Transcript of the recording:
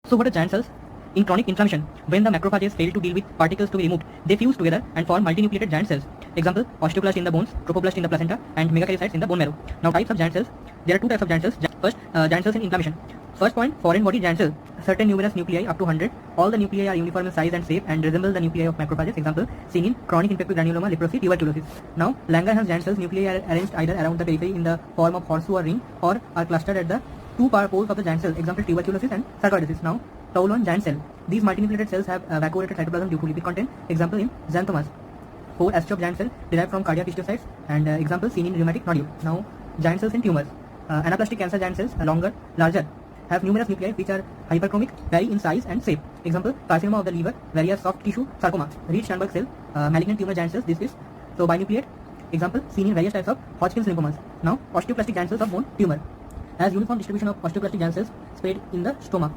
So what are giant cells? In chronic inflammation, when the macrophages fail to deal with particles to be removed, they fuse together and form multinucleated giant cells. Example, osteoblast in the bones, trophoblast in the placenta, and megakaryocytes in the bone marrow. Now types of giant cells. There are two types of giant cells. First, giant cells in inflammation. First point, foreign body giant cell. Certain numerous nuclei up to 100. All the nuclei are uniform in size and shape and resemble the nuclei of macrophages. Example, seen in chronic infective granuloma, leprosy, tuberculosis. Now, Langerhans giant cells. Nuclei are arranged either around the periphery in the form of horseshoe or ring, or are clustered at the two poles of the giant cell. Example, tuberculosis and sarcoidosis. Now, Toulon giant cell. These multinucleated cells have vacuolated cytoplasm due to lipid content. Example in xanthomas. 4 Astrop giant cell derived from cardiac histiocytes, and example seen in rheumatic nodule. Now, giant cells in tumors. Anaplastic cancer giant cells, larger, have numerous nuclei which are hyperchromic, vary in size and shape. Example, carcinoma of the liver, various soft tissue sarcoma. Reed-Sternberg cell, malignant tumor giant cells. This is so binucleate. Example seen in various types of Hodgkin's lymphomas. Now, osteoclastic giant cells of bone tumor. As uniform distribution of osteoclastic giant cells spread in the stoma.